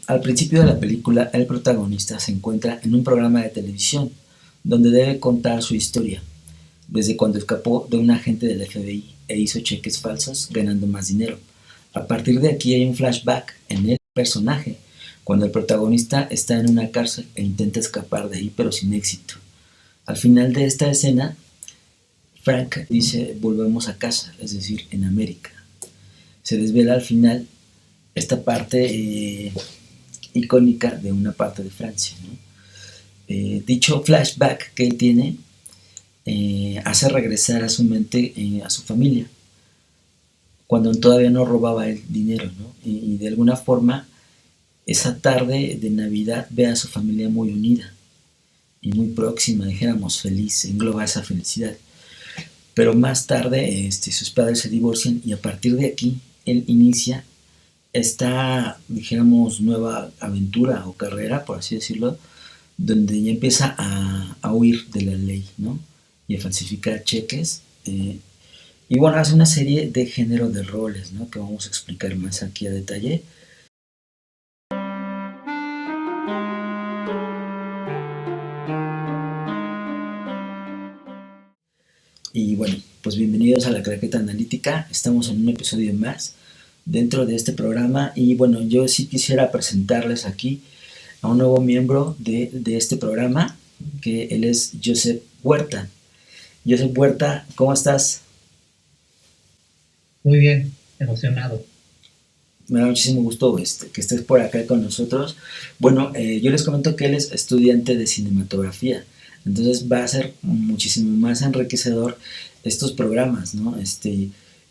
Al principio de la película, el protagonista se encuentra en un programa de televisión donde debe contar su historia, desde cuando escapó de un agente del FBI e hizo cheques falsos ganando más dinero. A partir de aquí hay un flashback en el personaje, cuando el protagonista está en una cárcel e intenta escapar de ahí pero sin éxito. Al final de esta escena, Frank dice volvemos a casa, es decir, en América. Se desvela al final esta parte icónica de una parte de Francia, ¿no? Dicho flashback que él tiene hace regresar a su mente a su familia, cuando todavía no robaba el dinero, ¿no? Y de alguna forma esa tarde de Navidad ve a su familia muy unida y muy próxima, dijéramos feliz, engloba esa felicidad. Pero más tarde sus padres se divorcian y a partir de aquí él inicia esta, dijéramos, nueva aventura o carrera, por así decirlo, donde ya empieza a huir de la ley, ¿no? Y a falsificar cheques. Y bueno, hace una serie de género de roles, ¿no? Que vamos a explicar más aquí a detalle. Y bueno, pues bienvenidos a la Claqueta Analítica. Estamos en un episodio más dentro de este programa. Y bueno, yo sí quisiera presentarles aquí a un nuevo miembro de este programa, que él es Joseph Huerta. Joseph Huerta, ¿cómo estás? Muy bien, emocionado. Me da muchísimo gusto que estés por acá con nosotros. Bueno, yo les comento que él es estudiante de cinematografía, entonces va a ser muchísimo más enriquecedor estos programas, ¿no?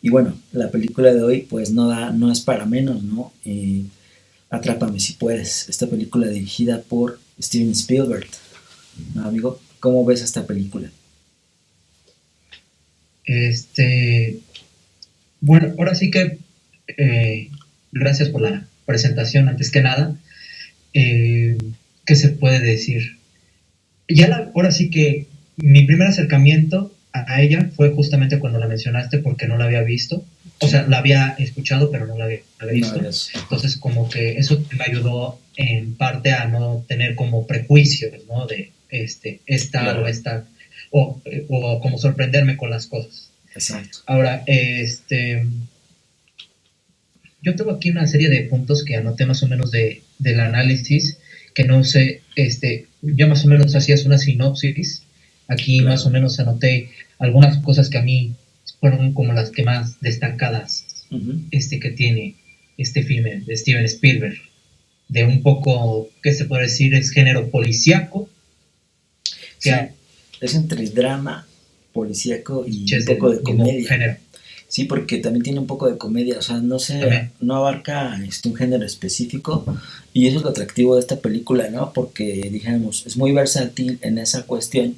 Y bueno, la película de hoy pues no es para menos, ¿no? Atrápame si puedes, esta película dirigida por Steven Spielberg, ¿no, amigo? ¿Cómo ves esta película? Este, bueno, ahora sí que gracias por la presentación, antes que nada. Eh, ¿Qué se puede decir? Ahora sí que mi primer acercamiento a ella fue justamente cuando la mencionaste, porque no la había visto. O Sí. sea, la había escuchado, pero no la había No, visto. Dios. Entonces, como que eso me ayudó en parte a no tener como prejuicios, ¿no? De esta o Claro, esta, o como sorprenderme con las cosas. exacto. Ahora, yo tengo aquí una serie de puntos que anoté más o menos del análisis, que no sé, ya más o menos hacías una sinopsis. Aquí más o Claro. menos anoté algunas cosas que a mí fueron como las que más destacadas Uh-huh. que tiene este filme de Steven Spielberg, de un poco, ¿qué se puede decir? Es género policíaco, Sí, que es entre drama, policíaco y un es poco del de mismo comedia. género Sí, porque también tiene un poco de comedia, o sea, también. no abarca un género específico y eso es lo atractivo de esta película, ¿no? Porque, dijéramos, es muy versátil en esa cuestión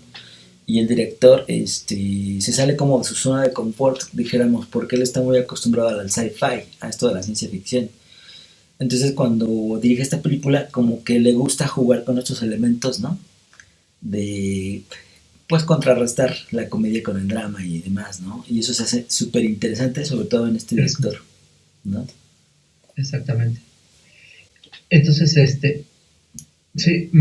y el director se sale como de su zona de confort, dijéramos, porque él está muy acostumbrado al sci-fi, a esto de la ciencia ficción. Entonces, cuando dirige esta película, como que le gusta jugar con estos elementos, ¿no? De pues contrarrestar la comedia con el drama y demás, ¿no? Y eso se hace súper interesante, sobre todo en este Es, director, ¿no? exactamente. Entonces, sí,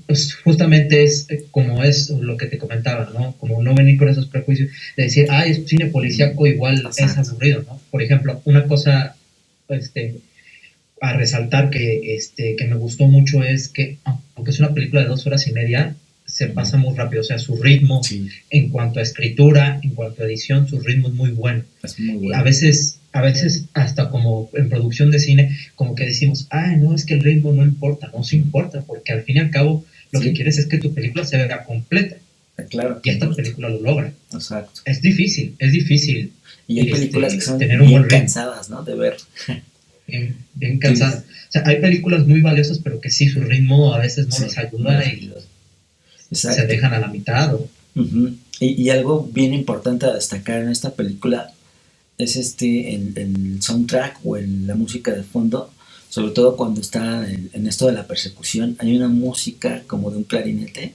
pues justamente es como es lo que te comentaba, ¿no? Como no venir con esos prejuicios de decir, ah, es cine policíaco, igual es Exacto. aburrido, ¿no? Por ejemplo, una cosa a resaltar que me gustó mucho es que, aunque es una película de 2 horas y media, se pasa muy rápido. O sea, su ritmo Sí, en cuanto a escritura, en cuanto a edición, su ritmo es muy bueno. es muy A bueno. veces, a veces hasta como en producción de cine, como que decimos, ah, no, es que el ritmo no importa, no se importa, porque al fin y al cabo lo que Sí, quieres es que tu película se vea completa, claro que y esta importa. película lo logra. Exacto. Es difícil Y hay películas que son tener un bien buen ritmo, cansadas, ¿no? De ver. bien Tienes, cansada. O sea, hay películas muy valiosas, pero que sí, su ritmo a veces no sí, les no ayuda les y ayuda. se Exacto. dejan a la mitad. Uh-huh. Y algo bien importante a destacar en esta película es el soundtrack o la música de fondo, sobre todo cuando está en esto de la persecución, hay una música como de un clarinete,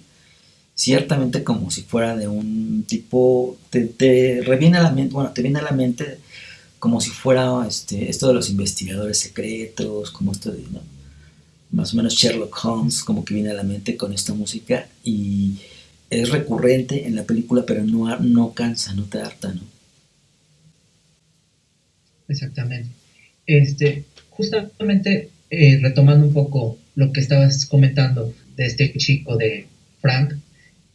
ciertamente como si fuera de un tipo, te reviene a la mente, bueno, te viene a la mente como si fuera esto de los investigadores secretos, como esto de, ¿no? más o menos Sherlock Holmes, como que viene a la mente con esta música y es recurrente en la película, pero no cansa, no te harta, ¿no? Exactamente. Justamente retomando un poco lo que estabas comentando de este chico de Frank,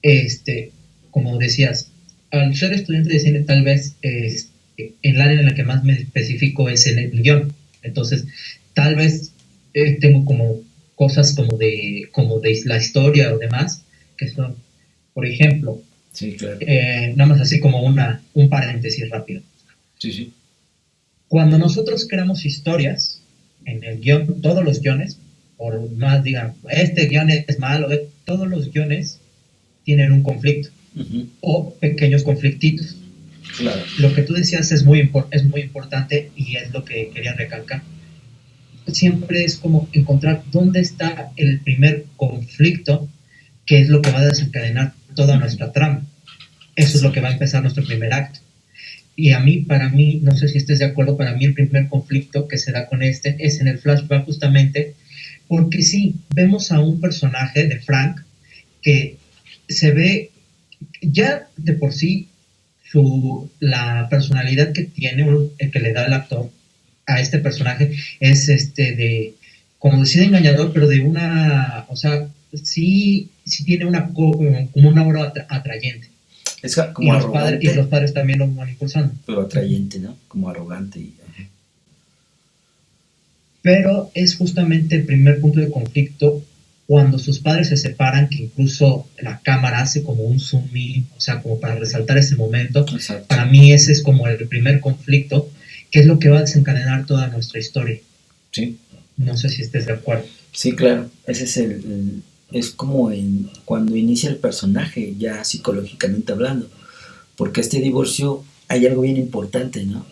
este, como decías, al ser estudiante de cine tal vez el área en la que más me especifico es en el guión. Entonces, tal vez tengo como cosas como de la historia o demás, que son, por ejemplo, Sí, claro. nada más así como un paréntesis rápido. Sí, sí. Cuando nosotros creamos historias en el guión, todos los guiones, por más digan, este guión es malo, todos los guiones tienen un conflicto Ujú. o pequeños conflictitos. Claro. Lo que tú decías es muy importante y es lo que quería recalcar. Siempre es como encontrar dónde está el primer conflicto, que es lo que va a desencadenar toda nuestra trama. Eso es lo que va a empezar nuestro primer acto. Y para mí, no sé si estés de acuerdo, para mí el primer conflicto que se da con este es en el flashback justamente, porque sí, vemos a un personaje de Frank que se ve ya de por sí la personalidad que tiene, que le da el actor a este personaje es como decir engañador, pero de una, o sea, sí tiene como una aura atrayente. Es como Y arrogante, los padres también lo van impulsando. pero atrayente, ¿no? Como arrogante. Pero es justamente el primer punto de conflicto cuando sus padres se separan, que incluso la cámara hace como un zoom in, o sea, como para resaltar ese momento. Exacto. Para mí ese es como el primer conflicto, que es lo que va a desencadenar toda nuestra historia. Sí. No sé si estés de acuerdo. Sí, claro. Ese es es como cuando inicia el personaje, ya psicológicamente hablando. Porque este divorcio hay algo bien importante, ¿no?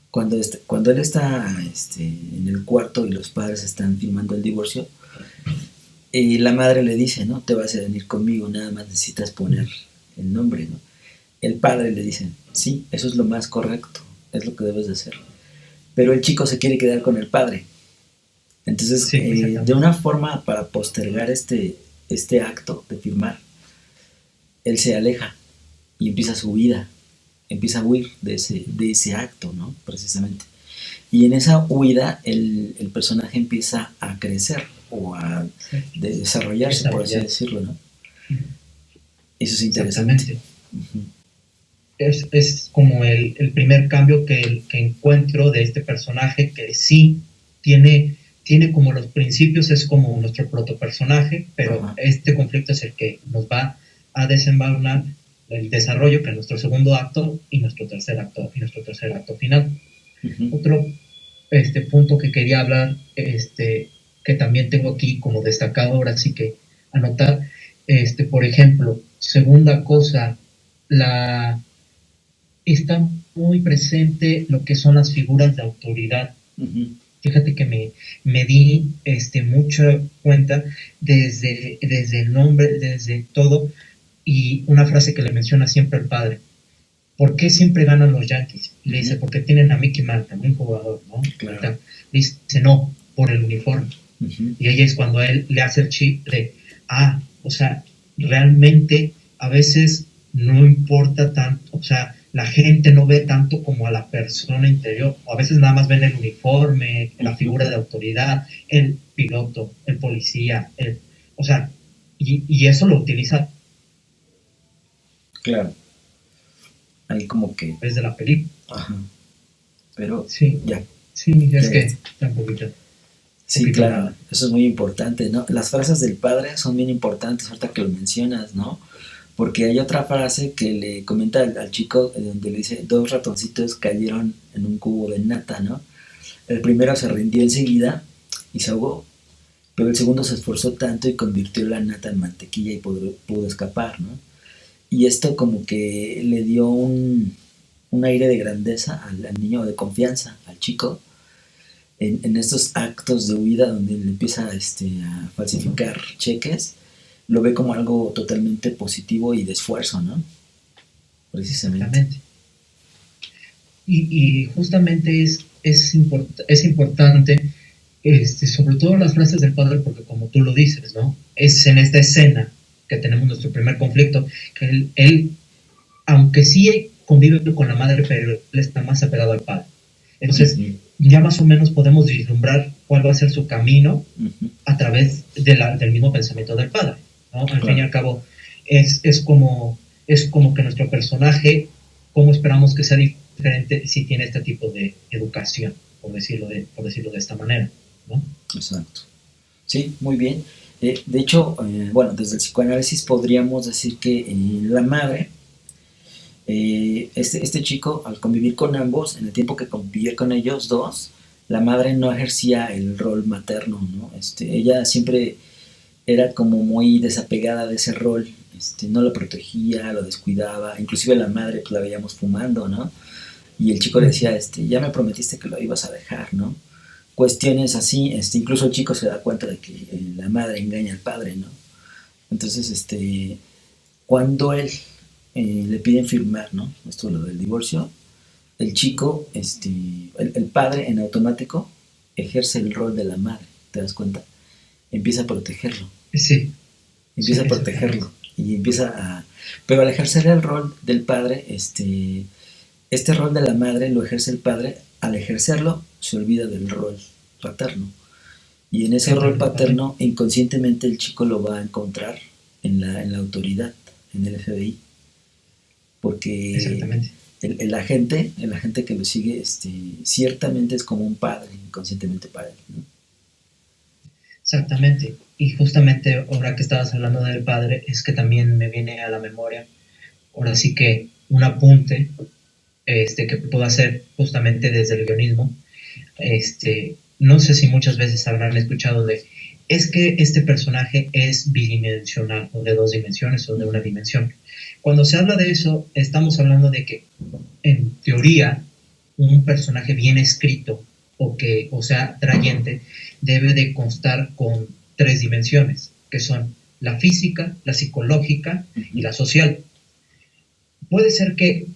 Cuando él está en el cuarto y los padres están filmando el divorcio, la madre le dice, ¿no? Te vas a venir conmigo, nada más necesitas poner el nombre, ¿no? El padre le dice, sí, eso es lo más correcto, es lo que debes de hacer. Pero el chico se quiere quedar con el padre. Entonces, Sí, de una forma para postergar este acto de firmar, él se aleja y empieza su vida, empieza a huir de ese acto, ¿no? Precisamente. Y en esa huida el personaje empieza a crecer o a desarrollarse, por así decirlo, ¿no? Eso es interesante. Exactamente. Es como el primer cambio que encuentro de este personaje, que sí tiene como los principios, es como nuestro protopersonaje, pero Ajá. este conflicto es el que nos va a desenvanar el desarrollo, que es nuestro segundo acto y nuestro tercer acto final. Uh-huh. Otro punto que quería hablar, que también tengo aquí como destacado, ahora sí que anotar, por ejemplo, segunda cosa, está muy presente lo que son las figuras de autoridad. Uh-huh. Fíjate que me di mucha cuenta desde el nombre, desde todo, y una frase que le menciona siempre el padre. ¿Por qué siempre ganan los Yankees? Y le dice, porque tienen a Mickey Mantle, un jugador, ¿no? Claro. Le dice, no, por el uniforme. Uh-huh. Y ahí es cuando a él le hace el chip de, o sea, realmente a veces no importa tanto, o sea, la gente no ve tanto como a la persona interior, o a veces nada más ven el uniforme, la figura de autoridad, el piloto, el policía, o sea, y eso lo utiliza Claro. Ahí como que... desde la película. Ajá. Pero sí, ya. Sí, es que está un poquito. Sí, claro, mal. Eso es muy importante, ¿no? Las frases del padre son bien importantes, ahorita que lo mencionas, ¿no? Porque hay otra frase que le comenta al chico donde le dice, 2 ratoncitos cayeron en un cubo de nata, ¿no? El primero se rindió enseguida y se ahogó, pero el segundo se esforzó tanto y convirtió la nata en mantequilla y pudo escapar, ¿no? Y esto como que le dio un aire de grandeza al niño, de confianza, al chico, en estos actos de huida donde él empieza a falsificar cheques, lo ve como algo totalmente positivo y de esfuerzo, ¿no? Precisamente. Exactamente. Y justamente es importante sobre todo las frases del padre, porque como tú lo dices, ¿no? Es en esta escena que tenemos nuestro primer conflicto, que él aunque sí convive con la madre, pero él está más apegado al padre. Entonces, Ujú, ya más o menos podemos vislumbrar cuál va a ser su camino ujú, a través del mismo pensamiento del padre, ¿no? Al fin y claro, al cabo, es, es, como, es como que nuestro personaje, ¿cómo esperamos que sea diferente si tiene este tipo de educación, por decirlo de esta manera, ¿no? exacto. Sí, muy bien. De hecho, bueno, desde el psicoanálisis podríamos decir que la madre, este chico, al convivir con ambos, en el tiempo que convivía con ellos dos, la madre no ejercía el rol materno, ¿no? Ella siempre era como muy desapegada de ese rol, no lo protegía, lo descuidaba, inclusive la madre pues, la veíamos fumando, ¿no? Y el chico le decía, ya me prometiste que lo ibas a dejar, ¿no? Cuestiones así, incluso el chico se da cuenta de que la madre engaña al padre, ¿no? Entonces, cuando él le piden firmar, ¿no? Esto lo del divorcio, el chico, el padre en automático ejerce el rol de la madre, ¿te das cuenta? Empieza a protegerlo, Sí, sí, empieza a exactamente. protegerlo y empieza a... Pero al ejercer el rol del padre, este rol de la madre lo ejerce el padre, al ejercerlo se olvida del rol paterno. Y en ese rol Paterno, ok. paterno, inconscientemente el chico lo va a encontrar en la autoridad, en el FBI, porque Exactamente. el agente que lo sigue, ciertamente es como un padre, inconscientemente para él, ¿no? Exactamente. Y justamente ahora que estabas hablando del padre, es que también me viene a la memoria, ahora sí que un apunte que puedo hacer justamente desde el guionismo. No sé si muchas veces habrán escuchado es que este personaje es bidimensional, o de dos dimensiones, o de una Uh-huh. dimensión. Cuando se habla de eso, estamos hablando de que, en teoría, un personaje bien escrito o sea, atrayente, debe de constar con tres dimensiones, que son la física, la psicológica y Uh-huh. la social. Puede ser que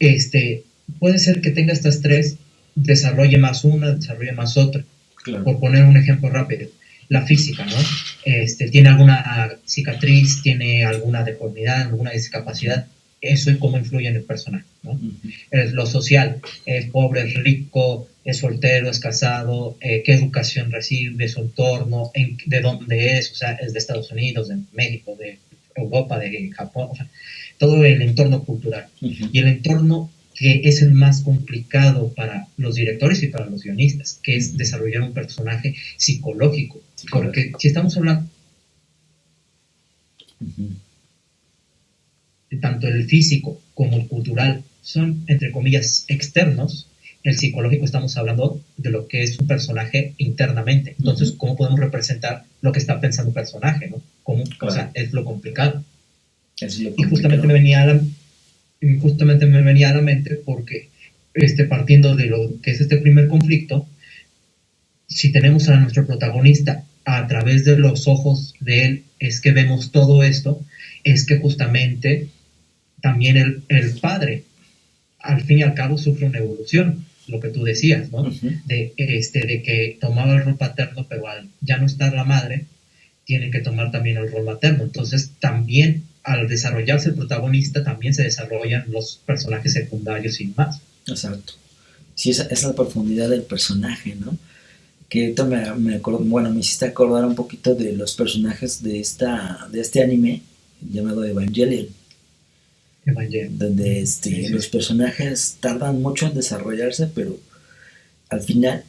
puede ser que tenga estas tres, desarrolle más una, desarrolle más otra. Claro. Por poner un ejemplo rápido, la física, ¿no? Tiene alguna cicatriz, tiene alguna deformidad, alguna Uh-huh. discapacidad, eso es cómo influye en el personaje, ¿no? Uh-huh. Lo social, es pobre, es rico, es soltero, es casado, qué educación recibe, su entorno, de dónde es, o sea, es de Estados Unidos, de México, de Europa, de Japón, o sea, todo el entorno cultural. Uh-huh. Y el entorno que es el más complicado para los directores y para los guionistas, que es Uh-huh. desarrollar un personaje psicológico. Porque Psicológico. si estamos hablando Uh-huh. de tanto el físico como el cultural son, entre comillas, externos, el psicológico estamos hablando de lo que es un personaje internamente. Entonces, Uh-huh. ¿cómo podemos representar lo que está pensando un personaje? ¿No? ¿Cómo? O Claro. sea, es lo complicado. Eso es lo Y justamente me complicado. venía a la, mente porque partiendo de lo que es este primer conflicto, si tenemos a nuestro protagonista a través de los ojos de él, es que vemos todo esto, es que justamente también el padre, al fin y al cabo, sufre una evolución, lo que tú decías, ¿no? Uh-huh. De que tomaba el rol paterno, pero al ya no estar la madre, tiene que tomar también el rol materno. Entonces, también al desarrollarse el protagonista, también se desarrollan los personajes secundarios y más. Exacto. Sí, esa es la profundidad del personaje, ¿no? Que ahorita bueno, me hiciste acordar un poquito de los personajes de este anime llamado Evangelion, Evangelion. donde Sí, sí, los sí. personajes tardan mucho en desarrollarse, pero al final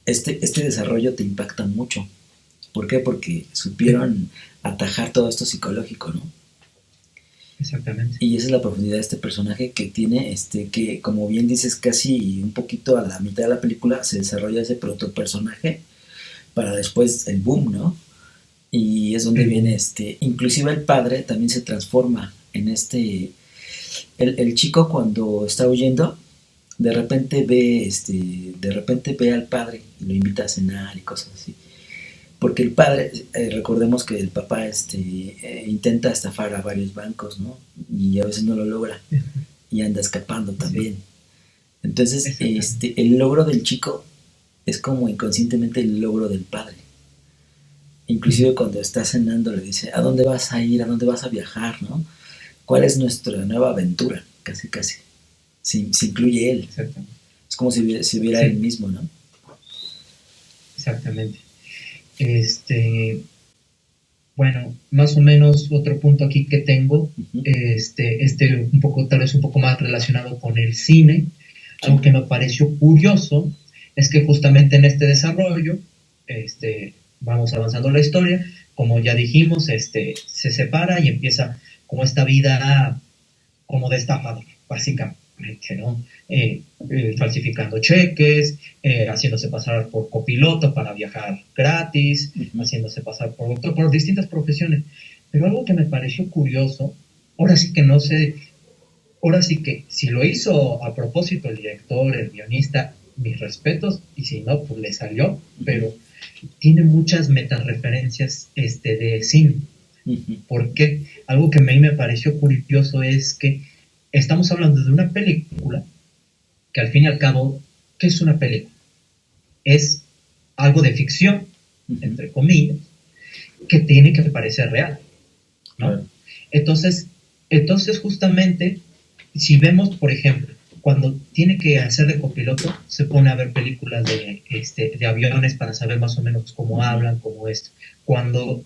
este desarrollo te impacta mucho. ¿Por qué? Porque Sí, supieron atajar todo esto psicológico, ¿no? exactamente. Y esa es la profundidad de este personaje que tiene, que como bien dices, casi un poquito a la mitad de la película se desarrolla ese proto personaje para después el boom, ¿no? Y es donde El viene, boom. inclusive el padre también se transforma en el chico cuando está huyendo, de repente ve al padre y lo invita a cenar y cosas así. Porque el padre, recordemos que el papá intenta estafar a varios bancos, ¿no? Y a veces no lo logra y anda escapando Sí, también. Entonces, exactamente. el logro del chico es como inconscientemente el logro del padre. Inclusive cuando está cenando le dice, ¿a dónde vas a ir? ¿A dónde vas a viajar? ¿No? ¿Cuál es nuestra nueva aventura? Casi, casi. Se incluye él. Exactamente. Es como si hubiera Sí, él mismo, ¿no? exactamente. Bueno, más o menos otro punto aquí que tengo, Ujú. un poco, tal vez un poco más relacionado con el cine. Algo Sí. que me pareció curioso es que justamente en este desarrollo, vamos avanzando la historia, como ya dijimos, se separa y empieza como esta vida como destafador, básicamente, ¿no? Falsificando cheques, haciéndose pasar por copiloto para viajar gratis, Ujú. haciéndose pasar por doctor, por distintas profesiones. Pero algo que me pareció curioso, ahora sí que no sé, ahora sí que si lo hizo a propósito el director, el guionista, mis respetos, y si no, pues le salió, Ujú. pero tiene muchas metareferencias de cine. Ujú. Porque algo que a mí me pareció curioso es que estamos hablando de una película que al fin y al cabo, ¿qué es una película? Es algo de ficción, Ujú. entre comillas, que tiene que parecer real, ¿no? Claro. Entonces, entonces justamente, si vemos, por ejemplo, cuando tiene que hacer de copiloto, se pone a ver películas de aviones para saber más o menos cómo Ujú. hablan, cómo esto. Cuando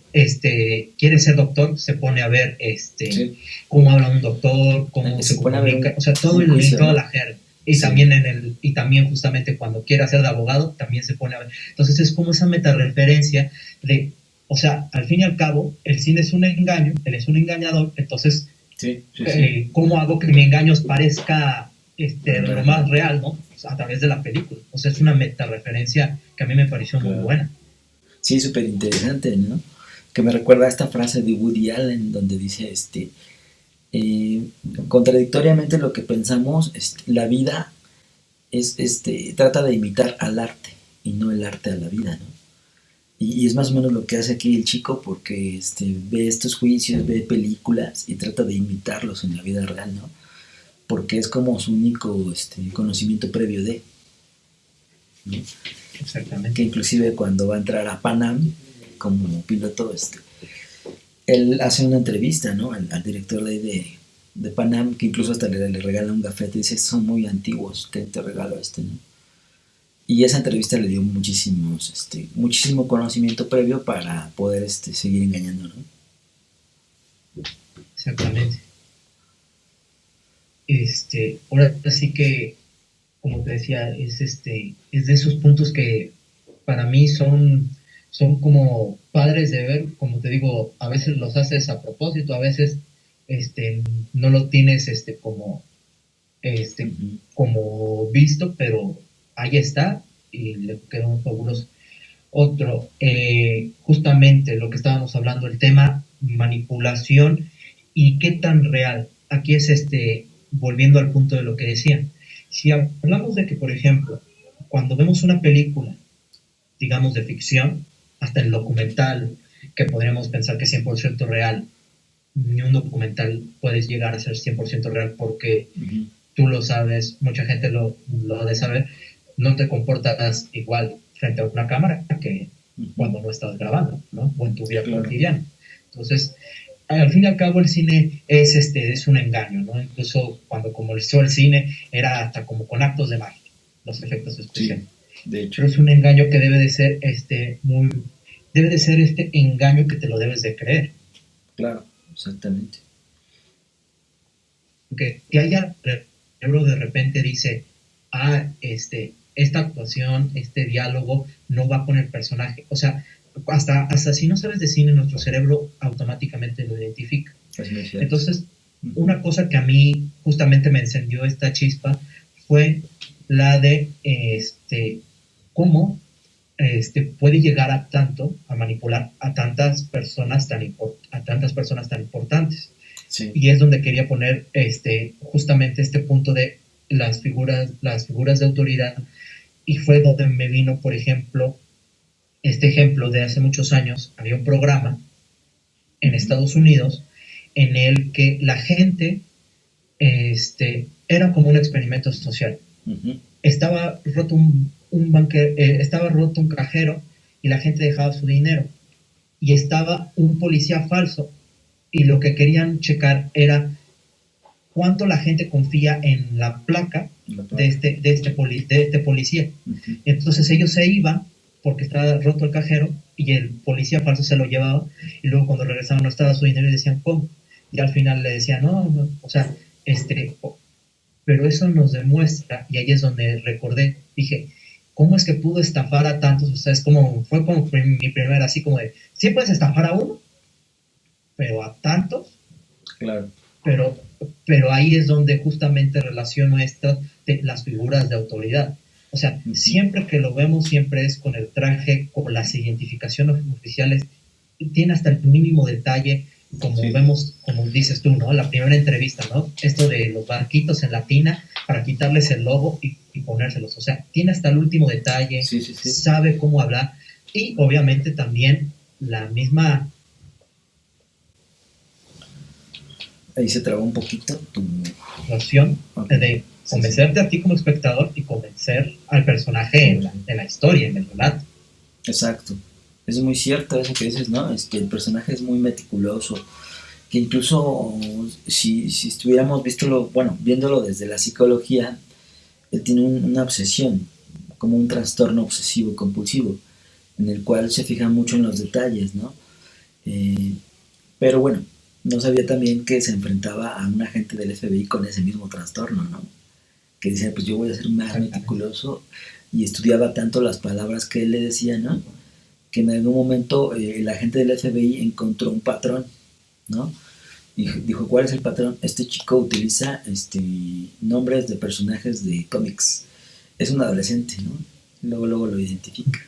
quiere ser doctor, se pone a ver Sí. cómo habla un doctor, cómo Se se pone a ver comunica, o sea, todo un juicio, toda ¿no? la jerga. Y Sí. también y también justamente cuando quiere hacer de abogado, también se pone a ver. Entonces es como esa metareferencia de, o sea, al fin y al cabo, el cine es un engaño, él es un engañador, entonces, Sí, sí, sí. ¿cómo hago que mi engaño parezca lo Real. más real, ¿no? O sea, a través de la película. O sea, es una metareferencia que a mí me pareció muy Claro. buena. Sí, súper interesante, ¿no? Que me recuerda a esta frase de Woody Allen donde dice, eh, contradictoriamente lo que pensamos, la vida trata de imitar al arte y no el arte a la vida, ¿no? Y es más o menos lo que hace aquí el chico porque ve estos juicios, ve películas y trata de imitarlos en la vida real, ¿no? Porque es como su único conocimiento previo de, ¿no? Que Exactamente. inclusive cuando va a entrar a Panam como piloto, él hace una entrevista, ¿no? Al director de Panam, que incluso hasta le regala un gafete y dice, son muy antiguos, te regalo ¿no? Y esa entrevista le dio muchísimo conocimiento previo para poder seguir engañando, ¿no? Exactamente. Ahora sí que, como te decía, es de esos puntos que para mí son como padres de ver, como te digo, a veces los haces a propósito, a veces no lo tienes este, Uh-huh. como visto, pero ahí está y le quedó fabuloso. Otro, justamente lo que estábamos hablando, el tema manipulación y qué tan real. Aquí es volviendo al punto de lo que decía. Si hablamos de que, por ejemplo, cuando vemos una película, digamos, de ficción, hasta el documental, que podríamos pensar que es 100% real, ni un documental puedes llegar a ser 100% real porque Uh-huh. tú lo sabes, mucha gente lo ha de saber, no te comportas igual frente a una cámara que Uh-huh. cuando no estás grabando, ¿no? O en tu vida Claro. cotidiana. Entonces, al fin y al cabo el cine es un engaño, ¿no? Incluso cuando comenzó el cine era hasta como con actos de magia, los efectos Sí, especiales. de hecho. Pero es un engaño que debe de ser debe de ser este engaño que te lo debes de creer. Claro, exactamente. Que haya cerebro de repente dice, esta actuación, este diálogo no va con el personaje. O sea, hasta si no sabes de cine, nuestro cerebro automáticamente lo identifica. Es muy cierto. Entonces, Uh-huh. una cosa que a mí justamente me encendió esta chispa fue la de cómo puede llegar a tanto, a manipular a tantas personas a tantas personas tan importantes. Sí. Y es donde quería poner justamente este punto de las figuras de autoridad, y fue donde me vino, por ejemplo, este ejemplo de hace muchos años. Había un programa en Uh-huh. Estados Unidos en el que la gente era como un experimento social. Uh-huh. Estaba roto estaba roto un cajero y la gente dejaba su dinero. y estaba un policía falso, y lo que querían checar era cuánto la gente confía en la placa de este policía. Ujú. Entonces ellos se iban porque estaba roto el cajero y el policía falso se lo llevaba, y luego cuando regresaban no estaba su dinero y decían, ¿cómo? Y al final le decían, no, no, o sea, pero eso nos demuestra, y ahí es donde recordé, dije, ¿cómo es que pudo estafar a tantos? O sea, fue como mi primera, así como de, sí puedes estafar a uno, pero a tantos, Claro. pero, pero ahí es donde justamente relaciono las figuras de autoridad. O sea, Ujú. siempre que lo vemos, siempre es con el traje, con las identificaciones oficiales, tiene hasta el mínimo detalle, como Sí. vemos, como dices tú, ¿no? La primera entrevista, ¿no? Esto de los barquitos en la tina para quitarles el logo y ponérselos. O sea, tiene hasta el último detalle, Sí, sí, sí. sabe cómo hablar, y obviamente también la misma Ahí se trabó un poquito tu... noción Ok. de Sí, sí. convencerte a ti como espectador y convencer al personaje en la historia, en el relato. Exacto. Es muy cierto eso que dices, ¿no? El personaje es muy meticuloso. Que incluso si estuviéramos bueno, viéndolo desde la psicología, él tiene una obsesión, como un trastorno obsesivo compulsivo, en el cual se fija mucho en los detalles, ¿no? Eh, pero bueno, no sabía también que se enfrentaba a un agente del FBI con ese mismo trastorno, ¿no? Que decía, pues yo voy a ser más meticuloso, y estudiaba tanto las palabras que él le decía, ¿no? Que en algún momento el agente del FBI encontró un patrón, ¿no? Y dijo, ¿cuál es el patrón? Este chico utiliza nombres de personajes de cómics. Es un adolescente, ¿no? Luego lo identifica.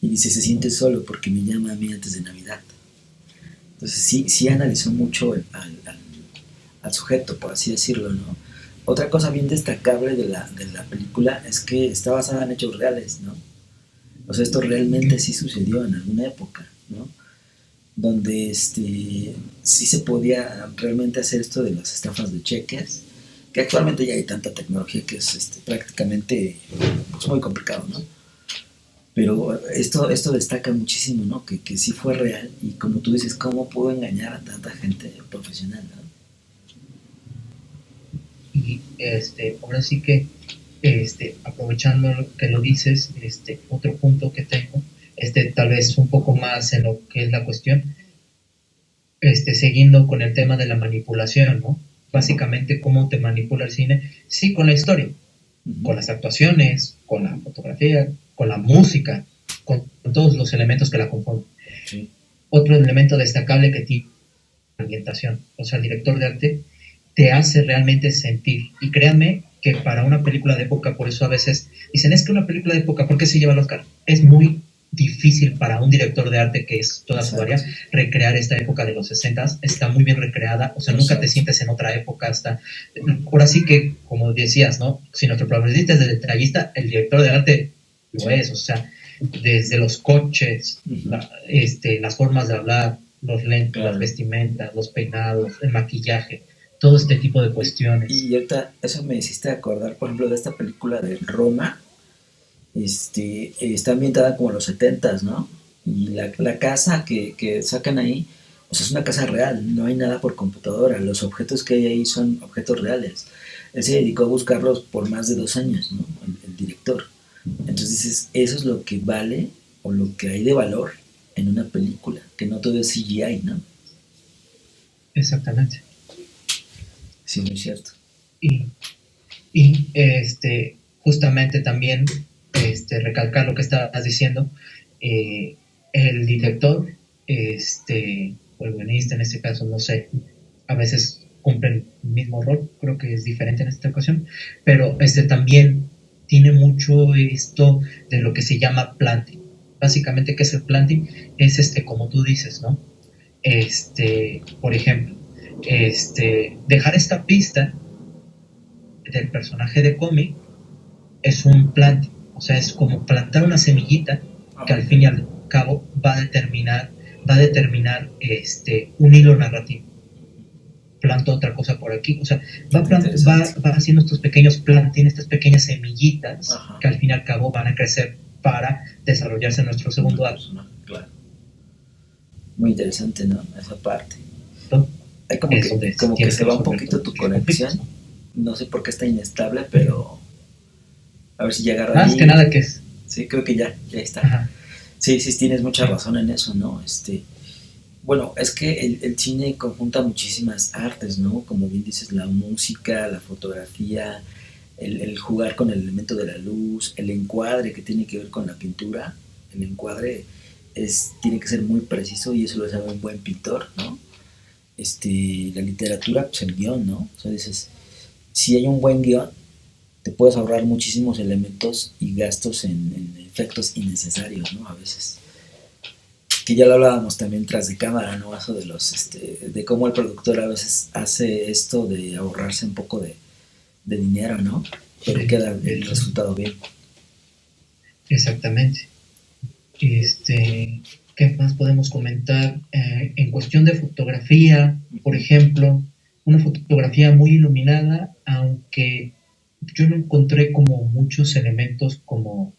Y dice, se siente solo porque me llama a mí antes de Navidad. Entonces sí analizó mucho al sujeto, por así decirlo, ¿no? Otra cosa bien destacable de la película es que está basada en hechos reales, ¿no? O sea, esto realmente sí sucedió en alguna época, ¿no? Donde sí se podía realmente hacer esto de las estafas de cheques, que actualmente ya hay tanta tecnología que es prácticamente pues, muy complicado, ¿no? Pero esto destaca muchísimo, ¿no? Que sí fue real, y como tú dices, ¿cómo pudo engañar a tanta gente profesional, ¿no? Y ahora sí que, aprovechando que lo dices, otro punto que tengo, tal vez un poco más en lo que es la cuestión, siguiendo con el tema de la manipulación, ¿no? Básicamente, ¿cómo te manipula el cine? Sí, con la historia, Uh-huh. con las actuaciones, con la fotografía, con la música, con todos los elementos que la componen. Sí. Otro elemento destacable que tiene la ambientación, o sea, el director de arte te hace realmente sentir. Y créanme que para una película de época, por eso a veces dicen, es que una película de época, ¿por qué se lleva el Oscar? Es muy difícil para un director de arte, que es toda su Exacto. área, recrear esta época de los 60. Está muy bien recreada, o sea, nunca te Exacto. sientes en otra época. Ahora sí que, como decías, ¿no? Si nuestro protagonista es de detallista, el director de arte lo Sí. es, o sea, desde los coches, Uh-huh. las formas de hablar, los lentes, Claro. las vestimentas, los peinados, el maquillaje, todo este tipo de cuestiones. Y ahorita eso me hiciste acordar, por ejemplo, de esta película de Roma. Está ambientada como los 70s, ¿no? Y la casa que sacan ahí, o sea, es una casa real, no hay nada por computadora, los objetos que hay ahí son objetos reales. Él se dedicó a buscarlos por más de 2 años, ¿no? El director. Entonces dices, eso es lo que vale o lo que hay de valor en una película, que no todo es CGI, ¿no? Exactamente. Sí, muy cierto. Y, y justamente también recalcar lo que estabas diciendo, el director, o el guionista en este caso, no sé, a veces cumplen el mismo rol, creo que es diferente en esta ocasión, pero también tiene mucho esto de lo que se llama planting. Básicamente, ¿qué es el planting? Es como tú dices, ¿no? Por ejemplo, dejar esta pista del personaje de cómic es un planting, o sea, es como plantar una semillita que al fin y al cabo va a determinar un hilo narrativo. Planto otra cosa por aquí, o sea, va haciendo estos pequeños plantines, estas pequeñas semillitas. Ajá. Que al fin y al cabo van a crecer para desarrollarse en nuestro segundo acto. Claro. Muy interesante, ¿no? Esa parte. ¿no? Hay Es donde como que tienes se que va un resolver poquito todos tu los conflictos. conexión. No sé por qué está inestable, pero a ver si ya agarra Más que ahí. nada que es. Sí, creo que ya está. Ajá, Sí, sí, tienes mucha sí, razón en eso, ¿no? Bueno, es que el cine conjunta muchísimas artes, ¿no? Como bien dices, la música, la fotografía, el jugar con el elemento de la luz, el encuadre que tiene que ver con la pintura. El encuadre tiene que ser muy preciso y eso lo sabe un buen pintor, ¿no? La literatura, pues el guión, ¿no? O sea, dices, si hay un buen guión, te puedes ahorrar muchísimos elementos y gastos en efectos innecesarios, ¿no? A veces. Que ya lo hablábamos también tras de cámara, ¿no? Eso de de cómo el productor a veces hace esto de ahorrarse un poco de dinero, ¿no? Pero queda de el hecho, resultado bien. exactamente. ¿Qué más podemos comentar? En cuestión de fotografía, por Uh-huh. ejemplo, una fotografía muy iluminada, aunque yo no encontré como muchos elementos como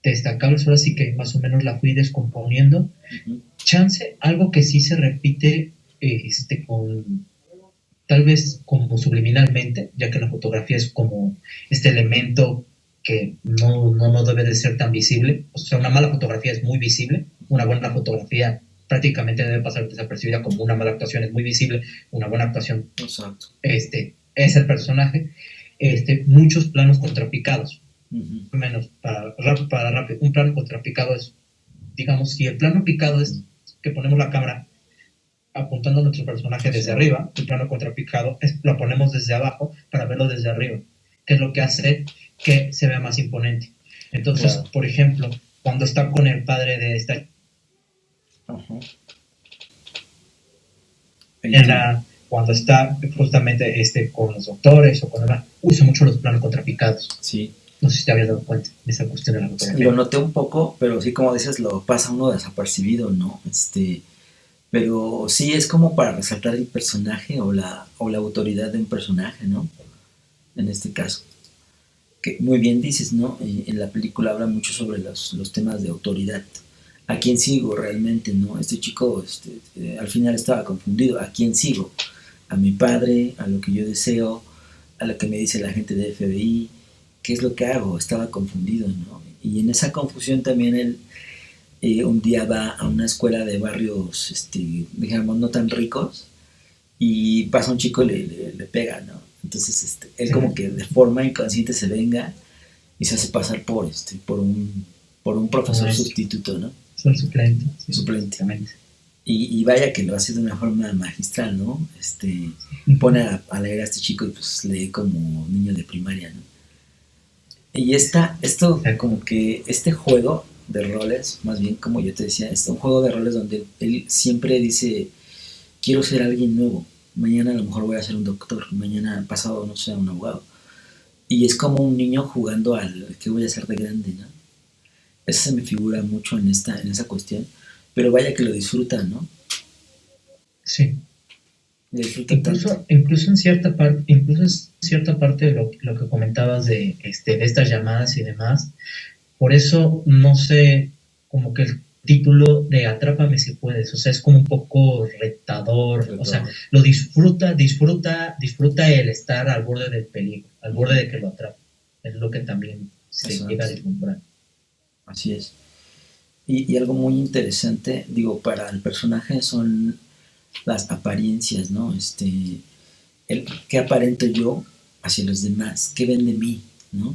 destacables, ahora sí que más o menos la fui descomponiendo. Uh-huh. Chance, algo que sí se repite con tal vez como subliminalmente, ya que la fotografía es como este elemento que no debe de ser tan visible. O sea, una mala fotografía es muy visible, una buena fotografía prácticamente debe pasar desapercibida, como una mala actuación es muy visible, una buena actuación Exacto. Es el personaje. Muchos planos contrapicados, Uh-huh. menos para rápido, un plano contrapicado es, digamos, si el plano picado Uh-huh. es que ponemos la cámara apuntando a nuestro personaje Hacia desde abajo. arriba, el plano contrapicado, lo ponemos desde abajo para verlo desde arriba, que es lo que hace que se vea más imponente. Entonces, Claro. por ejemplo, cuando está con el padre de esta Uh-huh. Ahí como. cuando está justamente con los doctores o cuando usa mucho los planos contrapicados. Sí. No sé si te habías dado cuenta de esa cuestión de la Lo fotografía. noté un poco, pero sí, como dices, lo pasa uno desapercibido, ¿no? Pero sí es como para resaltar el personaje o la autoridad de un personaje, ¿no? En este caso. Que muy bien dices, ¿no? En la película habla mucho sobre los temas de autoridad. ¿A quién sigo realmente, no? Este chico al final estaba confundido. ¿A quién sigo? ¿A mi padre? ¿A lo que yo deseo? ¿A lo que me dice la gente de FBI? ¿Qué es lo que hago? Estaba confundido, ¿no? Y en esa confusión también él un día va a una escuela de barrios, digamos, no tan ricos y pasa un chico y le pega, ¿no? Entonces, él Sí, como que de forma inconsciente se venga y se hace pasar por un como profesor maestro, sustituto, ¿no? son suplente, sí, Suplente. exactamente. Y vaya que lo hace de una forma magistral, ¿no? Pone a leer a este chico y pues lee como niño de primaria, ¿no? Y esto Exacto. como que este juego de roles, más bien como yo te decía, es un juego de roles donde él siempre dice, quiero ser alguien nuevo, mañana a lo mejor voy a ser un doctor, mañana pasado no sé, un abogado. Y es como un niño jugando al que voy a ser de grande, ¿no? Eso se me figura mucho en esa cuestión, pero vaya que lo disfruta, ¿no? Sí. Lo disfruta tanto. Incluso en cierta parte de lo que comentabas de estas llamadas y demás, por eso no sé, como que el título de Atrápame si puedes, o sea, es como un poco retador, o sea, Retador. lo disfruta el estar al borde del peligro, al borde Uh-huh. de que lo atrape, es lo que también se llega a Exacto, deslumbrar. así es. Y algo muy interesante, digo, para el personaje son las apariencias, ¿no? ¿Qué aparento yo hacia los demás? ¿Qué ven de mí? ¿No?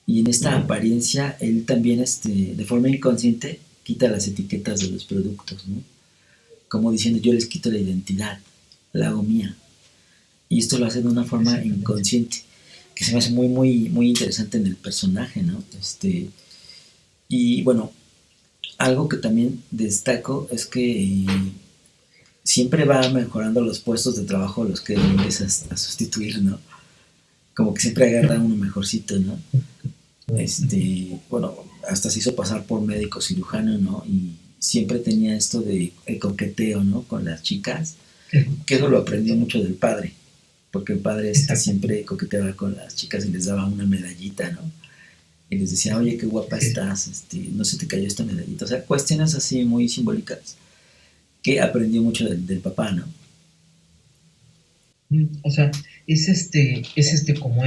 Y en esta apariencia, él también, de forma inconsciente, quita las etiquetas de los productos, ¿no? Como diciendo, yo les quito la identidad, la hago mía. Y esto lo hace de una forma Exactamente. inconsciente, que se me hace muy, muy, muy interesante en el personaje, ¿no? Y bueno, algo que también destaco es que siempre va mejorando los puestos de trabajo a los que empiezas a sustituir, ¿no? Como que siempre agarra uno mejorcito, ¿no? Bueno, hasta se hizo pasar por médico cirujano, ¿no? Y siempre tenía esto de el coqueteo, ¿no? Con las chicas, que eso lo aprendió mucho del padre, porque el padre Exacto. siempre coqueteaba con las chicas y les daba una medallita, ¿no? Y les decía, oye, qué guapa Sí, estás, no se te cayó esta medallita. O sea, cuestiones así muy simbólicas que aprendió mucho del papá, ¿no? O sea, como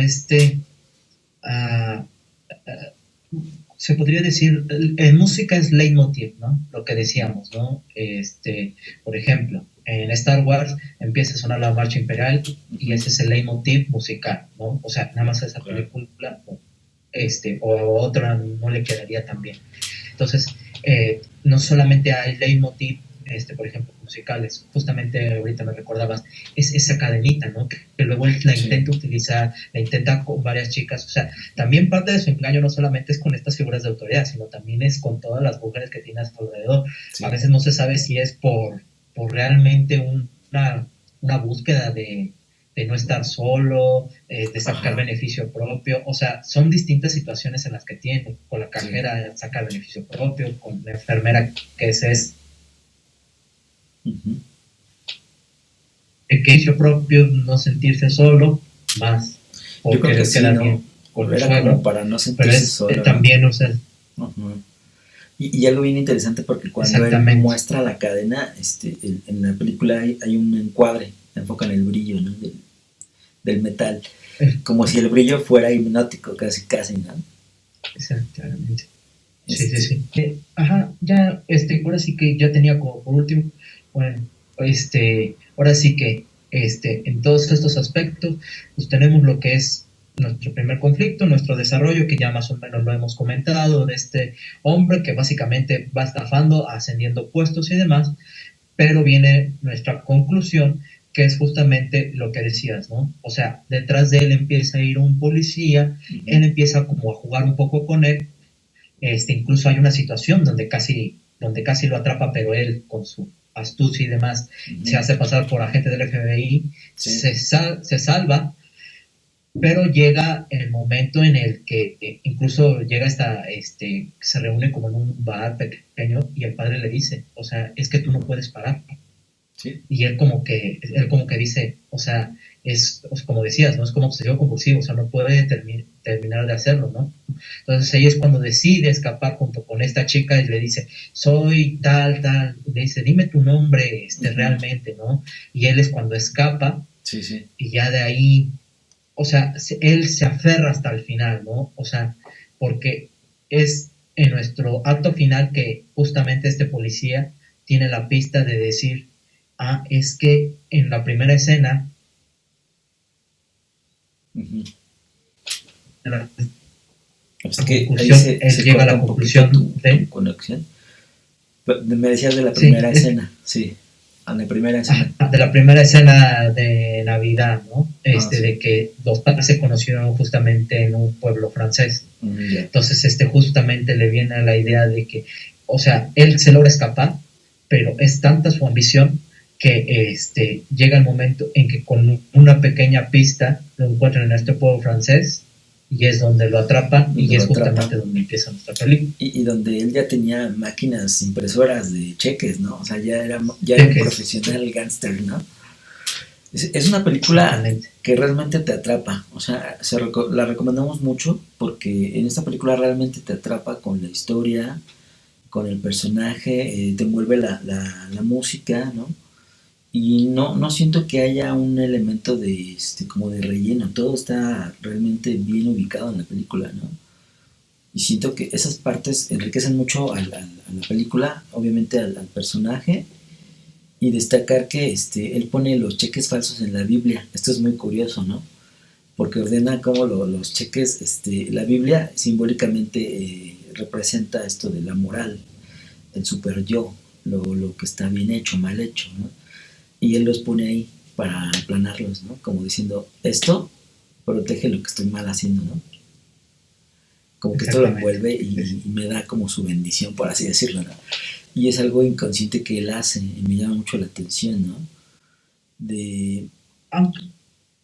ah, ah, se podría decir, en música es leitmotiv, ¿no? Lo que decíamos, ¿no? Por ejemplo, en Star Wars empieza a sonar la marcha imperial y ese es el leitmotiv musical, ¿no? O sea, nada más a esa película, o a otra no le quedaría tan bien. Entonces, no solamente hay leitmotiv, por ejemplo, musicales, justamente ahorita me recordabas, es esa cadenita, ¿no? Que luego él la intenta utilizar, la intenta con varias chicas, o sea, también parte de su engaño no solamente es con estas figuras de autoridad, sino también es con todas las mujeres que tiene a su alrededor. Sí. A veces no se sabe si es por realmente una búsqueda de no estar solo, de sacar beneficio propio, o sea, son distintas situaciones en las que tiene, con la cajera saca beneficio propio, con la enfermera que es beneficio propio, no sentirse solo, más porque yo creo que sí, queda ¿no? bien con era suelo, como para no sentirse solo, también, ¿no? O sea, y algo bien interesante porque cuando él muestra la cadena, en la película hay un encuadre, enfoca en el brillo, ¿no? del metal, como si el brillo fuera hipnótico, casi, ¿no? Exactamente. Sí. Ajá, ya, ahora sí que ya tenía como por último, bueno, ahora sí que, en todos estos aspectos, pues tenemos lo que es nuestro primer conflicto, nuestro desarrollo, que ya más o menos lo hemos comentado, de este hombre que básicamente va estafando, ascendiendo puestos y demás, pero viene nuestra conclusión, que es justamente lo que decías, ¿no? O sea, detrás de él empieza a ir un policía, él empieza como a jugar un poco con él, incluso hay una situación donde casi lo atrapa, pero él con su astucia y demás se hace pasar por agente del FBI, se salva, pero llega el momento en el que incluso llega se reúne como en un bar pequeño y el padre le dice, o sea, es que tú no puedes parar. Sí. Y él como que dice, o sea, es como decías, ¿no? Es como obsesivo compulsivo, o sea, no puede terminar de hacerlo, ¿no? Entonces ella es cuando decide escapar junto con esta chica y le dice, soy tal, le dice, dime tu nombre realmente, ¿no? Y él es cuando escapa, sí. Y ya de ahí, o sea, él se aferra hasta el final, ¿no? O sea, porque es en nuestro acto final que justamente este policía tiene la pista de decir, es que en la primera escena es que ahí se llega a la conclusión tu conexión. Me decías de la primera escena, sí. A la primera escena. De la primera escena de Navidad, ¿no? Sí. De que los padres se conocieron justamente en un pueblo francés. Yeah. Entonces, justamente le viene a la idea de que, o sea, él se logra escapar, pero es tanta su ambición que llega el momento en que con una pequeña pista lo encuentran en este pueblo francés y es donde lo atrapan y es justamente donde empieza nuestra película. Y donde él ya tenía máquinas impresoras de cheques, ¿no? O sea, ya era un profesional gángster, ¿no? Es una película que realmente te atrapa, o sea, la recomendamos mucho porque en esta película realmente te atrapa con la historia, con el personaje, te envuelve la música, ¿no? Y no siento que haya un elemento de como de relleno, todo está realmente bien ubicado en la película, ¿no? Y siento que esas partes enriquecen mucho a la película, obviamente al personaje, y destacar que él pone los cheques falsos en la Biblia. Esto es muy curioso, ¿no? Porque ordena como los cheques, la Biblia simbólicamente representa esto de la moral, el super yo, lo que está bien hecho, mal hecho, ¿no? Y él los pone ahí para aplanarlos, ¿no? Como diciendo, esto protege lo que estoy mal haciendo, ¿no? Como que esto lo envuelve y me da como su bendición, por así decirlo, ¿no? Y es algo inconsciente que él hace y me llama mucho la atención, ¿no?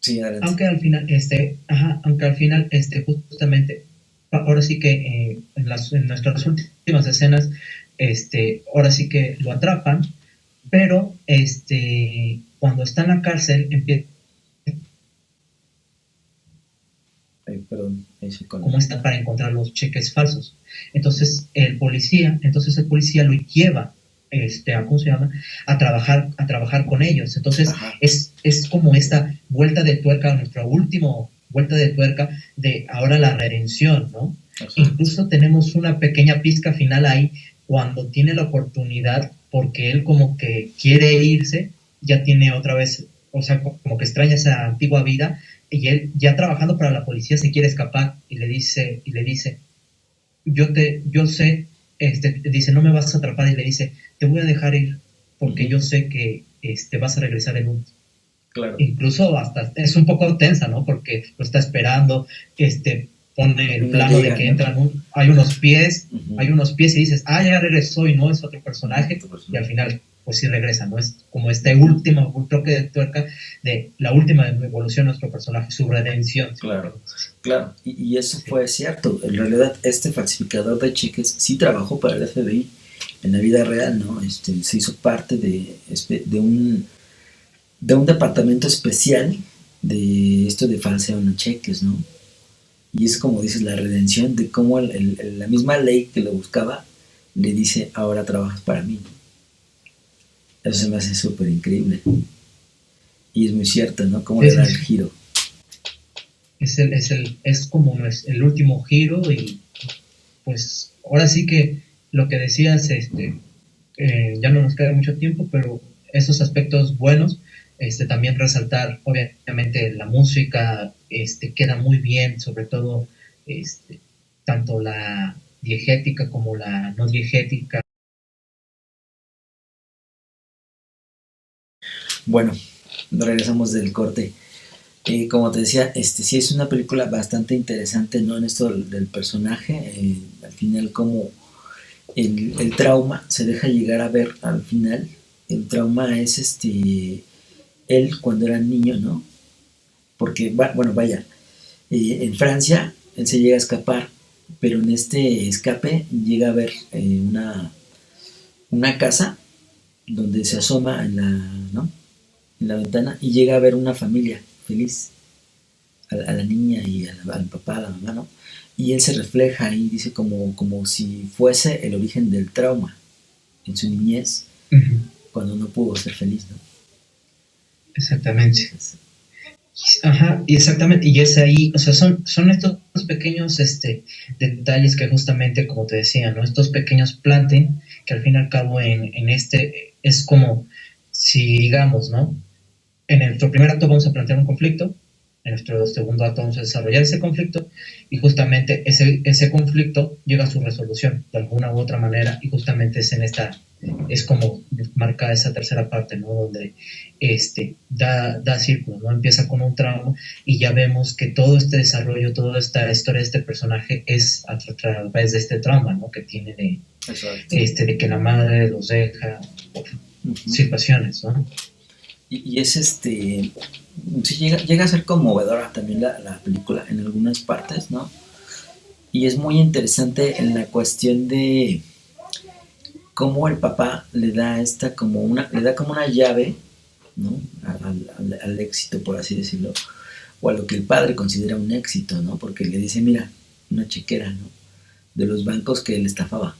Sí, aunque al final, justamente, ahora sí que en nuestras últimas escenas, ahora sí que lo atrapan, pero cuando está en la cárcel empieza cómo está para encontrar los cheques falsos. Entonces el policía lo lleva ¿cómo se llama? A trabajar con ellos. Entonces, Ajá, es como esta vuelta de tuerca, nuestra última vuelta de tuerca de ahora la redención, ¿no? exacto. Incluso tenemos una pequeña pizca final ahí cuando tiene la oportunidad, porque él como que quiere irse, ya tiene otra vez, o sea, como que extraña esa antigua vida, y él ya trabajando para la policía se quiere escapar y le dice, yo sé, dice, no me vas a atrapar, y le dice, te voy a dejar ir porque Ujú, yo sé que vas a regresar en un... claro. Incluso hasta es un poco tensa, ¿no? Porque lo está esperando, pone Y el no plano de llega, que ¿no? entran, Ujú, hay unos pies y dices, ya regresó y no es otro personaje, otro y al personaje. final, pues sí regresa, ¿no? Es como este último toque de tuerca de la última evolución de nuestro personaje, su redención, si lo Claro, queremos decir. claro. Y eso Sí. fue cierto. En realidad, este falsificador de cheques sí trabajó para el FBI en la vida real, ¿no? Se hizo parte de un departamento especial de esto de falsear cheques, ¿no? Y es como dices, la redención de cómo la misma ley que lo buscaba le dice, ahora trabajas para mí, ¿no? Eso se me hace súper increíble. Y es muy cierto, ¿no? Cómo le Sí, sí, da el sí. giro. Es como el último giro y pues ahora sí que lo que decías, ya no nos queda mucho tiempo, pero esos aspectos buenos, también resaltar, obviamente la música, queda muy bien, sobre todo, este, tanto la diegética como la no diegética. Bueno, regresamos del corte. Como te decía, sí es una película bastante interesante, ¿no? En esto del personaje, al final como el trauma se deja llegar a ver al final. El trauma es él cuando era niño, ¿no? Porque, bueno, vaya, en Francia él se llega a escapar, pero en este escape llega a ver una casa donde se asoma ¿no? En la ventana y llega a ver una familia feliz, a la niña y al papá, a la mamá, ¿no? Y él se refleja ahí, dice como si fuese el origen del trauma en su niñez, Ujú, cuando no pudo ser feliz, ¿no? exactamente. Es- Ajá, y exactamente, y es ahí, o sea, son estos pequeños detalles que justamente, como te decía, ¿no? Estos pequeños planten, que al fin y al cabo en es como si digamos, ¿no? En nuestro primer acto vamos a plantear un conflicto, en nuestro segundo acto vamos a desarrollar ese conflicto, y justamente ese conflicto llega a su resolución de alguna u otra manera, y justamente es en esta, es como marca esa tercera parte, ¿no? Donde da círculo, ¿no? Empieza con un trauma y ya vemos que todo este desarrollo, toda esta historia de este personaje es a través de este trauma, ¿no? Que tiene Exacto. de que la madre los deja por Ujú. situaciones, ¿no? Y es sí llega a ser conmovedora también la película en algunas partes, ¿no? Y es muy interesante en la cuestión de cómo el papá le da como una llave, ¿no? Al éxito, por así decirlo, o a lo que el padre considera un éxito, ¿no? Porque le dice, mira, una chequera, ¿no? De los bancos que él estafaba.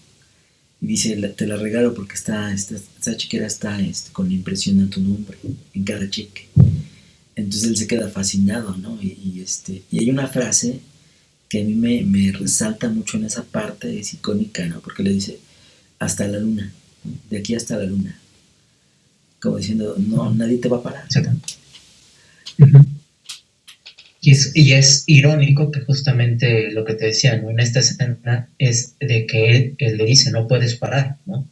Y dice, te la regalo porque esta chequera está con la impresión de tu nombre en cada cheque. Entonces él se queda fascinado, ¿no? Y hay una frase que a mí me resalta mucho en esa parte, es icónica, ¿no? Porque le dice, hasta la luna, ¿no? De aquí hasta la luna. Como diciendo, no, nadie te va a parar, ¿no? Exactamente. Uh-huh. Y Entonces, es irónico que justamente lo que te decía, ¿no? En esta escena es de que él le dice, no puedes parar, ¿no?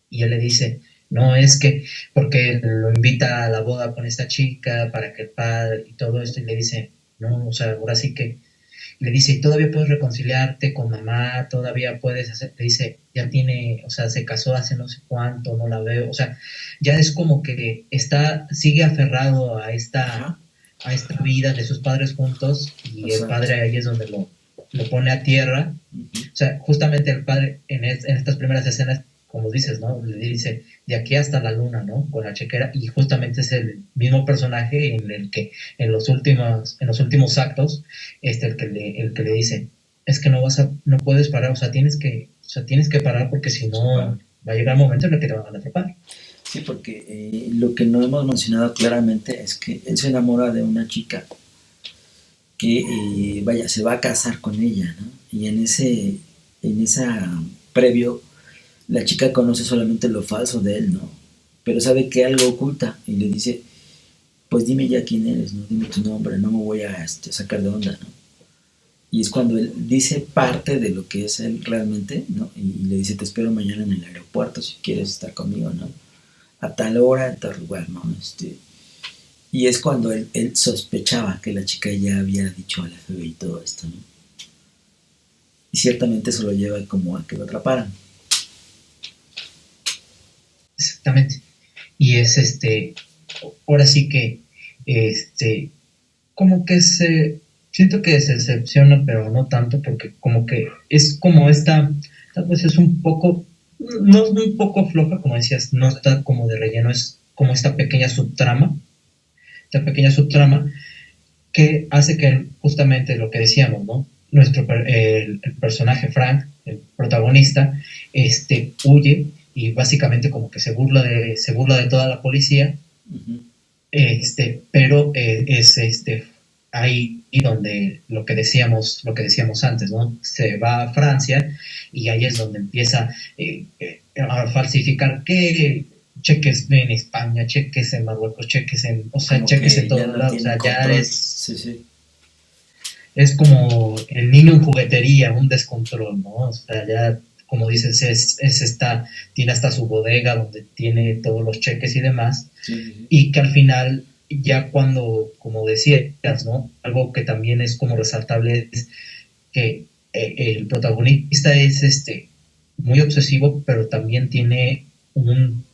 Y él le dice, no, es que, porque lo invita a la boda con esta chica para que el padre y todo esto, y le dice, no, o sea, ahora sí que, le dice, y todavía puedes reconciliarte con mamá, todavía puedes hacer, le dice, ya tiene, o sea, se casó hace no sé cuánto, no la veo, o sea, ya es como que sigue aferrado ajá, a esta vida de sus padres juntos, y el exacto. padre ahí es donde lo pone a tierra. Uh-huh. O sea, justamente el padre en estas primeras escenas, como dices, ¿no? Le dice, de aquí hasta la luna, ¿no? Con la chequera, y justamente es el mismo personaje en el que en los últimos actos, el que le dice, es que no puedes parar, o sea, tienes que parar porque si Sí, no, claro. Va a llegar un momento en el que te van a atrapar. Sí, porque lo que no hemos mencionado claramente es que él se enamora de una chica que, vaya, se va a casar con ella, ¿no? Y en esa previo, la chica conoce solamente lo falso de él, ¿no? Pero sabe que algo oculta y le dice, pues dime ya quién eres, ¿no? Dime tu nombre, no me voy a sacar de onda, ¿no? Y es cuando él dice parte de lo que es él realmente, ¿no? Y le dice, te espero mañana en el aeropuerto si quieres estar conmigo, ¿no? A tal hora, en tal lugar, ¿no? Y es cuando él sospechaba que la chica ya había dicho al FBI todo esto, ¿no? Y ciertamente eso lo lleva como a que lo atraparan. Exactamente. Y es ahora sí que, como que siento que se decepciona, pero no tanto, porque como que es como tal vez es un poco, no es un poco floja, como decías, no está como de relleno, es como esta pequeña subtrama que hace que justamente lo que decíamos, ¿no? El personaje Frank, el protagonista, huye y básicamente como que se burla de toda la policía, Uh-huh. pero es ahí donde lo que decíamos antes, ¿no? Se va a Francia y ahí es donde empieza a falsificar que cheques en España, cheques en Marruecos, o sea, Como cheques en que ya todos no lados, o tiene sea, ya control. Sí, sí. es como el niño en juguetería, un descontrol, ¿no? O sea, ya, como dices, tiene hasta su bodega donde tiene todos los cheques y demás, Sí, sí, sí. y que al final, ya cuando, como decías, ¿no? Algo que también es como resaltable es que el protagonista es muy obsesivo, pero también tiene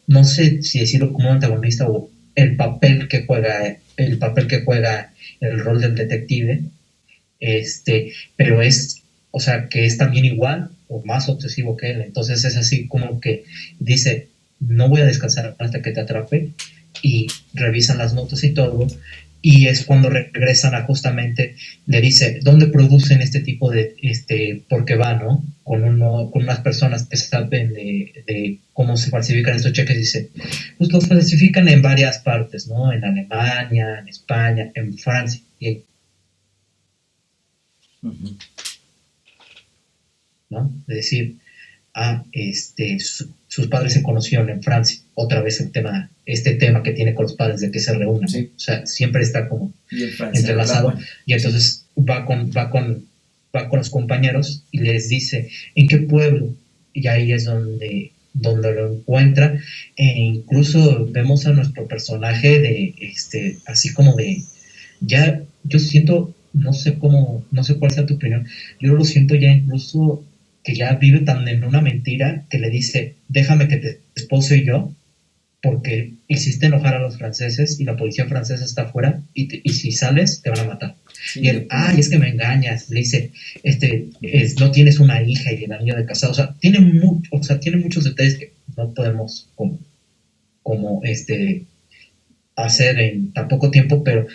no sé si decirlo como un antagonista o el papel que juega el rol del detective, pero o sea, que es también igual o más obsesivo que él. Entonces es así como que dice, no voy a descansar hasta que te atrape, y revisan las notas y todo, y es cuando regresan a justamente, le dice, ¿dónde producen este tipo de, porque va, ¿no? Con unas personas que saben de cómo se falsifican estos cheques, dice, pues los falsifican en varias partes, ¿no? En Alemania, en España, en Francia, y Uh-huh. ¿no? Es decir, sus padres se conocieron en Francia. Otra vez este tema que tiene con los padres de que se reúnan, ¿no? Sí. O sea, siempre está como Y en Francia entrelazado, hablaban. y entonces va con los compañeros y les dice, ¿en qué pueblo? Y ahí es donde lo encuentra, e incluso vemos a nuestro personaje así como de, ya, yo siento, no sé cuál sea tu opinión, yo lo siento ya incluso que ya vive tan en una mentira que le dice, déjame que te espose yo, porque hiciste enojar a los franceses y la policía francesa está afuera, y si sales te van a matar. Sí, Y él, es que me engañas, le dice, no tienes una hija y el anillo de casado, o sea, tiene muchos detalles que no podemos como hacer en tan poco tiempo, pero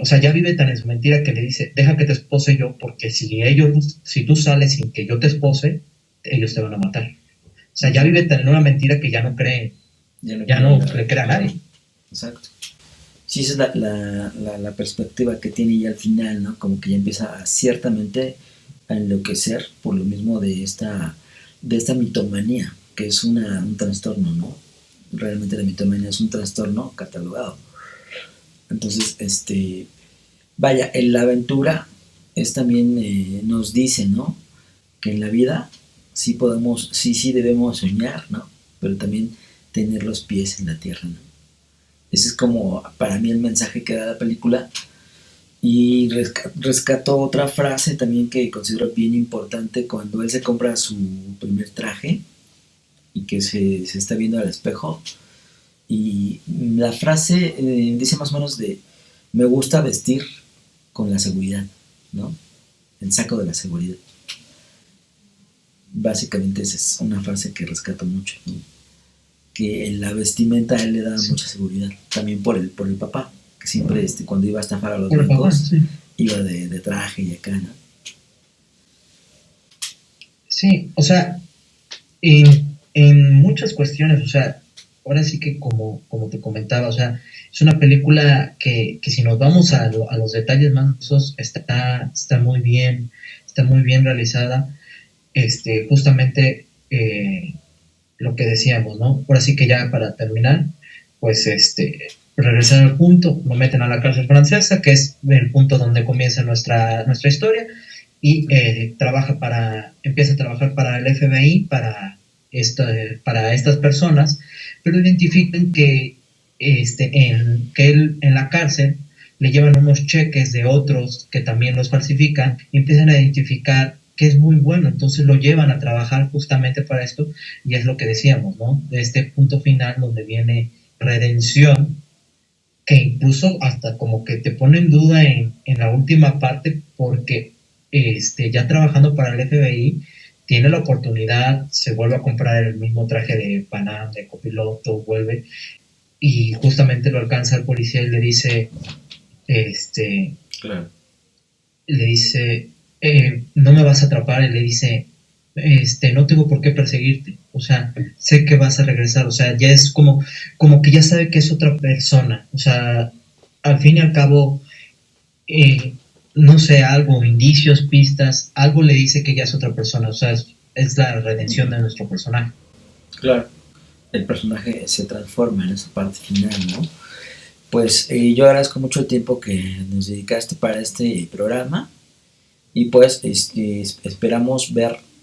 o sea, ya vive tan en su mentira que le dice, deja que te espose yo, porque si tú sales sin que yo te espose, ellos te van a matar. O sea, ya vive tan en una mentira que ya no cree, ya no le cree a nadie. Exacto. Sí, esa es la perspectiva que tiene ya al final, ¿no? Como que ya empieza a, ciertamente a enloquecer por lo mismo de esta mitomanía, que es un trastorno, ¿no? Realmente la mitomanía es un trastorno catalogado. Entonces, vaya, en la aventura es también nos dice, ¿no? Que en la vida sí debemos soñar, ¿no? Pero también tener los pies en la tierra, ¿no? Ese es como para mí el mensaje que da la película. Y rescato otra frase también que considero bien importante cuando él se compra su primer traje y que se está viendo al espejo. Y la frase dice más o menos de, me gusta vestir con la seguridad, ¿no? El saco de la seguridad. Básicamente esa es una frase que rescato mucho, ¿no? Que en la vestimenta a él le da mucha seguridad, también por el papá, que siempre cuando iba a estafar a los bancos, iba de traje y acá, ¿no? Sí, o sea, en muchas cuestiones, o sea, ahora sí que como te comentaba, o sea, es una película que si nos vamos a los detalles más, está muy bien realizada, justamente lo que decíamos, ¿no? Ahora sí que ya para terminar, pues regresar al punto, lo meten a la cárcel francesa, que es el punto donde comienza nuestra historia, y empieza a trabajar para el FBI, para estas personas, pero identifican que él en la cárcel le llevan unos cheques de otros que también los falsifican y empiezan a identificar que es muy bueno, entonces lo llevan a trabajar justamente para esto y es lo que decíamos, ¿no? De este punto final donde viene redención, que incluso hasta como que te pone en duda en la última parte porque ya trabajando para el FBI tiene la oportunidad, se vuelve a comprar el mismo traje de Panam, de copiloto, vuelve y justamente lo alcanza el policía y este, Claro. le dice, no me vas a atrapar, y le dice, no tengo por qué perseguirte, o sea, sé que vas a regresar, o sea, ya es como que ya sabe que es otra persona, o sea, al fin y al cabo, eh, no sé, algo, indicios, pistas, algo le dice que ya es otra persona, o sea, es la redención de nuestro personaje. Claro. El personaje se transforma en esa parte final, ¿no? Pues yo agradezco mucho el tiempo que nos dedicaste para este programa y pues esperamos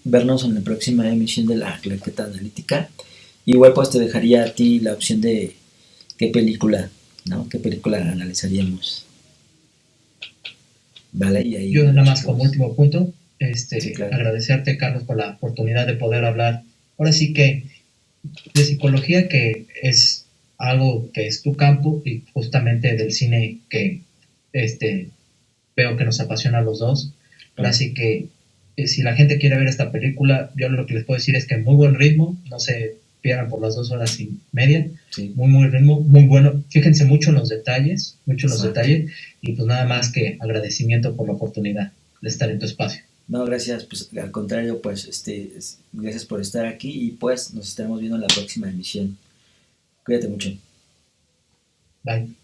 vernos en la próxima emisión de la Claqueta Analítica. Igual pues te dejaría a ti la opción de qué película, ¿no? ¿Qué película analizaríamos? ¿Vale? Y ahí Yo nada los, más como los... último punto, Sí, claro. agradecerte, Carlos, por la oportunidad de poder hablar, ahora sí que de psicología, que es algo que es tu campo, y justamente del cine que este, veo que nos apasiona a los dos. Claro. Así que si la gente quiere ver esta película, yo lo que les puedo decir es que muy buen ritmo, no se pierdan por las 2 horas y media, Sí, muy ritmo, muy bueno. Fíjense mucho en los exacto. detalles, y pues nada más que agradecimiento por la oportunidad de estar en tu espacio. No, gracias, pues al contrario, pues gracias por estar aquí y pues nos estaremos viendo en la próxima emisión. Cuídate mucho. Bye.